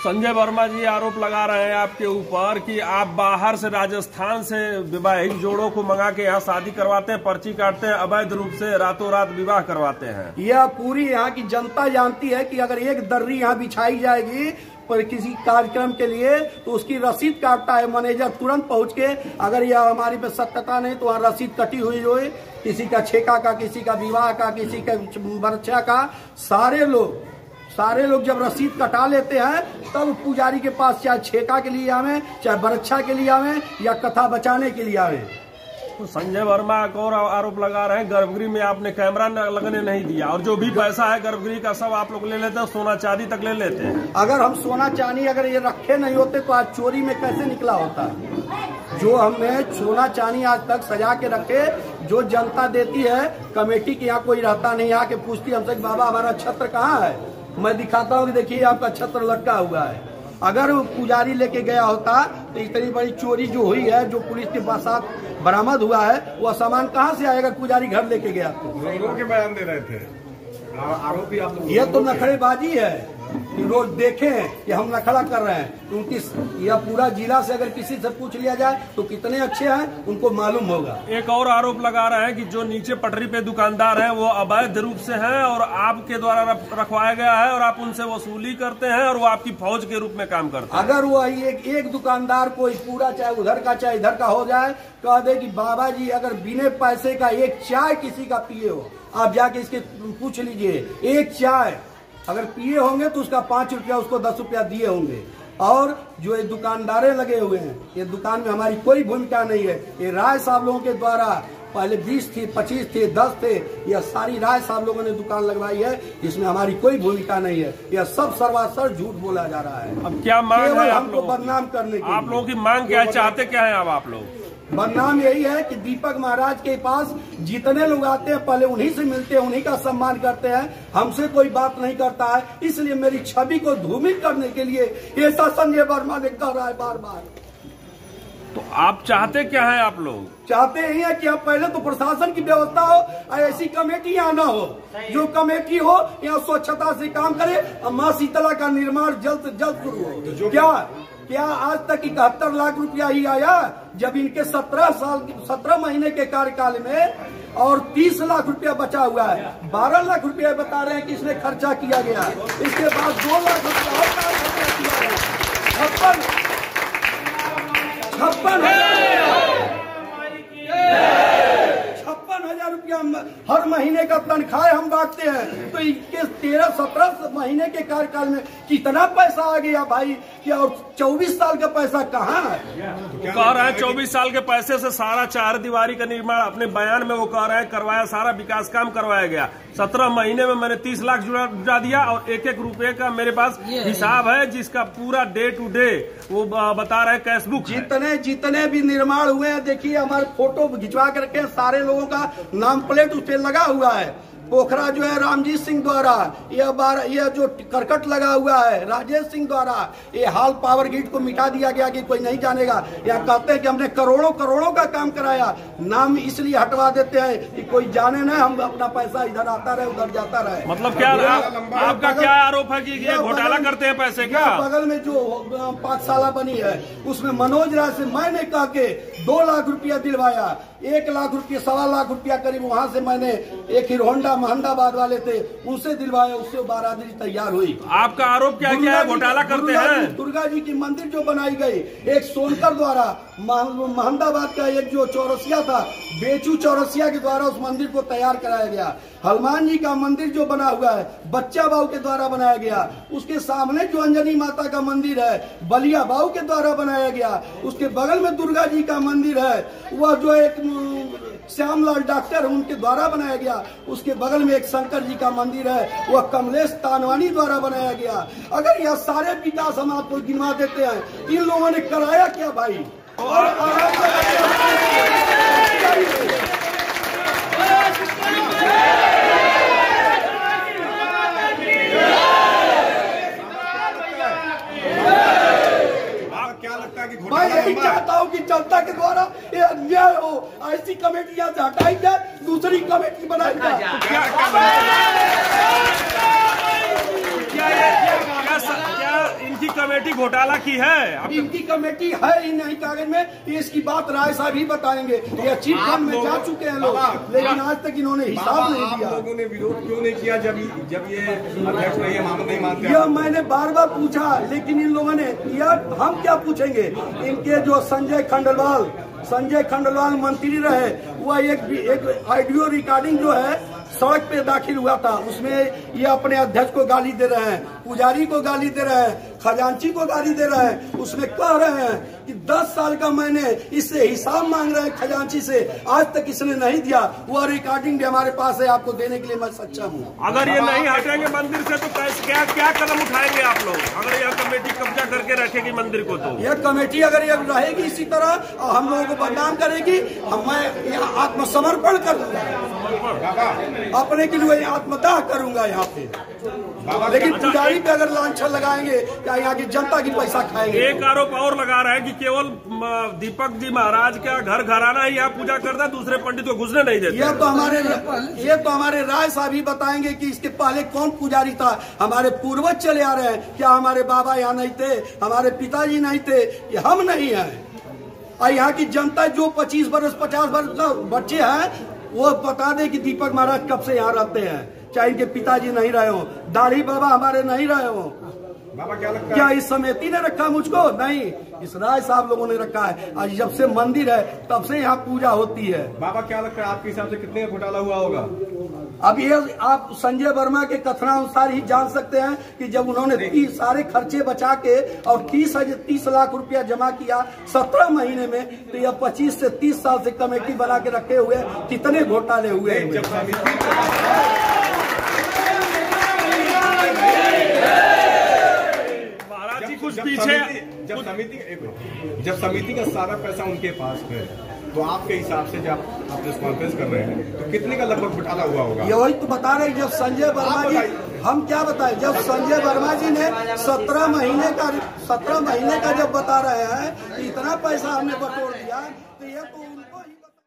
संजय वर्मा जी आरोप लगा रहे हैं आपके ऊपर कि आप बाहर से राजस्थान से विवाहित जोड़ों को मंगा के यहाँ शादी करवाते हैं, पर्ची काटते हैं, अवैध रूप से रातों रात विवाह करवाते हैं। यह पूरी यहाँ की जनता जानती है कि अगर एक दर्री यहाँ बिछाई जाएगी पर किसी कार्यक्रम के लिए तो उसकी रसीद काटता है मैनेजर तुरंत पहुंच के। अगर यह हमारी पे सत्यता नहीं तो वहाँ रसीद कटी हुई हो, किसी का छेका का, किसी का विवाह का, किसी का बरछा का, सारे लोग जब रसीद कटा लेते हैं तब पुजारी के पास चाहे छेका के लिए आवे, चाहे बरच्छा के लिए आवे या कथा बचाने के लिए आवे। तो संजय वर्मा एक और आरोप लगा रहे हैं गर्भगृह में आपने कैमरा लगने नहीं दिया और जो भी पैसा है गर्भगृह का सब आप लोग ले लेते हैं, सोना चांदी तक ले लेते हैं। अगर हम सोना चांदी अगर ये रखे नहीं होते तो आज चोरी में कैसे निकला होता। जो हमने सोना चांदी आज तक सजा के रखे, जो जनता देती है, कमेटी के यहाँ कोई रहता नहीं, यहाँ के पूछती हमसे बाबा हमारा छत्र कहाँ है, मैं दिखाता हूँ कि देखिए आपका छत्र लटका हुआ है। अगर वो पुजारी लेके गया होता तो इतनी बड़ी चोरी जो हुई है, जो पुलिस के साथ बरामद हुआ है, वह सामान कहाँ से आएगा? पुजारी घर लेके गया तो लोगों के बयान दे रहे थे आरोपी आप लोग। यह तो नखड़ेबाजी है कि रोज देखें कि हम नखड़ा कर रहे हैं। उनकी यह पूरा जिला से अगर किसी से पूछ लिया जाए तो कितने अच्छे हैं उनको मालूम होगा। एक और आरोप लगा रहे हैं कि जो नीचे पटरी पे दुकानदार हैं वो अवैध रूप से हैं और आपके द्वारा रखवाया गया है और आप उनसे वसूली करते हैं और वो आपकी फौज के रूप में काम करते हैं। अगर वो एक दुकानदार कोई पूरा चाहे उधर का चाहे इधर का हो जाए, कह दे कि बाबा जी अगर बिना पैसे का एक चाय किसी का पिए हो, आप जाके इसके पूछ लीजिए, एक चाय अगर पिए होंगे तो उसका 5 रुपया उसको 10 रुपया दिए होंगे। और जो ये दुकानदारे लगे हुए हैं, ये दुकान में हमारी कोई भूमिका नहीं है। ये राय साहब लोगों के द्वारा पहले 20 थी, 25 थे, 10 थे, यह सारी राय साहब लोगों ने दुकान लगवाई है, इसमें हमारी कोई भूमिका नहीं है। यह सब सर्वासर झूठ बोला जा रहा है। अब क्या मांग है हमको बदनाम करने की? आप लोगों की मांग क्या है, चाहते क्या है? अब आप लोग बदनाम यही है कि दीपक महाराज के पास जितने लोग आते हैं पहले उन्हीं से मिलते हैं, उन्हीं का सम्मान करते हैं, हमसे कोई बात नहीं करता है। इसलिए मेरी छवि को धूमिल करने के लिए ऐसा संजय वर्मा ने कर रहा है बार बार। तो आप चाहते क्या है? आप लोग चाहते ही है कि अब पहले तो प्रशासन की व्यवस्था हो और ऐसी कमेटी यहाँ न हो, जो कमेटी हो यहाँ स्वच्छता से काम करे और माँ शीतला का निर्माण जल्द से जल्द शुरू हो। क्या आज तक 71 लाख रुपया ही आया, जब इनके 17 महीने के कार्यकाल में और 30 लाख रुपया बचा हुआ है। 12 लाख रुपया बता रहे हैं कि इसमें खर्चा किया गया। इसके बाद 2 लाख रुपया और खर्चा किया है। 56,000 रुपया हर महीने का तनख्वाह हम बांटते हैं। तो इनके 13-17 महीने के कार्यकाल में कितना पैसा आ गया भाई? क्या और 24 साल का पैसा कहाँ है? कह रहे हैं 24 साल के पैसे से सारा 4 दीवारी का निर्माण, अपने बयान में वो कह रहे हैं करवाया, सारा विकास काम करवाया गया। 17 महीने में मैंने 30 लाख जुटा दिया और 1-1 रुपए का मेरे पास हिसाब है, जिसका पूरा डे टू डे वो बता रहे हैं कैशबुक। जितने भी निर्माण हुए हैं, देखिए हमारे फोटो खिंचवा करके सारे लोगों का नाम प्लेट उस पर लगा हुआ है। पोखरा जो है रामजीत सिंह द्वारा, यह जो करकट लगा हुआ है राजेश सिंह द्वारा, ये हाल पावर ग्रिड को मिटा दिया गया कि कोई नहीं जानेगा। यह कहते हैं कि हमने करोड़ों का काम कराया, नाम इसलिए हटवा देते हैं कि कोई जाने ना, हम अपना पैसा इधर आता रहे उधर जाता रहे। मतलब क्या आपका क्या आरोप है कि ये घोटाला करते हैं पैसे का? बगल में जो पाठशाला बनी है उसमें मनोज राय से मैंने कह के 2 लाख रुपया दिलवाया, 1 लाख रुपया 1.25 लाख रुपया करीब वहां से मैंने एक हीरो होंडा महमदाबाद वाले थे उनसे दिलवाया, उससे बारादरी तैयार हुई। आपका आरोप क्या है? घोटाला करते हैं। दुर्गा जी की मंदिर जो बनाई गई, एक सोनकर द्वारा महमदाबाद का एक जो चौरसिया था, बेचू चौरसिया के द्वारा उस मंदिर को तैयार कराया गया। हनुमान जी का मंदिर जो बना हुआ है बच्चा बाबू के द्वारा बनाया गया। उसके सामने जो अंजनी माता का मंदिर है बलिया बाबू के द्वारा बनाया गया। उसके बगल में दुर्गा जी का मंदिर है, वह जो एक श्यामलाल डॉक्टर उनके द्वारा बनाया गया। उसके बगल में एक शंकर जी का मंदिर है, वह कमलेश तानवानी द्वारा बनाया गया। अगर यह सारे विकास हम आपको गिनवा देते हैं, इन लोगों ने कराया क्या भाई? और मैं यही चाहता हूँ कि जनता के द्वारा ये अन्याय हो, ऐसी कमेटी यहाँ से हटाई जाए, दूसरी कमेटी बनाई जाए। क्या इनकी कमेटी घोटाला की है। इनकी कमेटी है ही नहीं कागज में, इसकी बात राय साहब ही बताएंगे। ये चिट फंड में जा चुके हैं लोग, लेकिन आज तक इन्होंने हिसाब नहीं दिया। आप लोगों ने विरोध क्यों नहीं किया जब ये अध्यक्ष नहीं है, मामला नहीं मानते? यह मैंने बार बार पूछा, लेकिन इन लोगों ने किया। हम क्या पूछेंगे? इनके जो संजय खंडलवाल मंत्री रहे, वह एक ऑडियो रिकॉर्डिंग जो है सड़क पे दाखिल हुआ था, उसमें ये अपने अध्यक्ष को गाली दे रहे हैं, पुजारी को गाली दे रहे हैं, खजांची को गाली दे रहे हैं। उसमें कह रहे हैं कि 10 साल का मैंने इससे हिसाब मांग रहे हैं खजांची से, आज तक इसने नहीं दिया। वह रिकॉर्डिंग भी हमारे पास है, आपको देने के लिए मैं सक्षम हूँ। अगर ये नहीं हटेंगे मंदिर से तो क्या कदम उठाएंगे आप लोग? अगर यह कमेटी कब्जा करके रखेगी मंदिर को, तो यह कमेटी अगर ये रहेगी इसी तरह और हम लोगों को बदनाम करेगी, मैं यहाँ आत्मसमर्पण कर दूंगा, अपने के लिए आत्मदाह करूंगा यहाँ पे। लेकिन पुजारी पे अगर लांछन लगाएंगे या यहाँ की जनता की पैसा खाएंगे। एक आरोप और लगा रहा है कि केवल दीपक जी महाराज का घर घराना ही यहाँ पूजा करता है, दूसरे पंडित को घुसने नहीं देते। ये तो हमारे राय साहब ही बताएंगे कि इसके पहले कौन पुजारी था। हमारे पूर्वज चले आ रहे हैं, क्या हमारे बाबा यहाँ नहीं थे, हमारे पिताजी नहीं थे, ये हम नहीं है। और यहाँ की जनता जो 25 वर्ष 50 वर्ष का बच्चे हैं, वो बता दे कि दीपक महाराज कब से यहाँ रहते हैं, चाहे इनके पिताजी नहीं रहे हो, दाढ़ी बाबा हमारे नहीं रहे हो। बाबा क्या लगता है? क्या इस समिति ने रखा मुझको? नहीं, इस राय साहब लोगों ने रखा है। आज जब से मंदिर है तब से यहाँ पूजा होती है। बाबा क्या लगता है आपके हिसाब से कितने का घोटाला हुआ होगा? अब ये आप संजय वर्मा के कथनानुसार ही जान सकते हैं कि जब उन्होंने सारे खर्चे बचा के और 30 लाख रुपया जमा किया 17 महीने में, तो यह 25 से 30 साल से कमेटी बना के रखे हुए कितने घोटाले हुए। कुछ पीछे जब समिति का सारा पैसा उनके पास है, तो आपके हिसाब से जब आप प्रेस कॉन्फ्रेंस कर रहे हैं तो कितने का लगभग घोटाला हुआ होगा? ये वही तो बता रहे। जब संजय वर्मा जी, हम क्या बताएं, जब संजय वर्मा जी ने 17 महीने का जब बता रहे हैं इतना पैसा हमने बटोर दिया, तो ये तो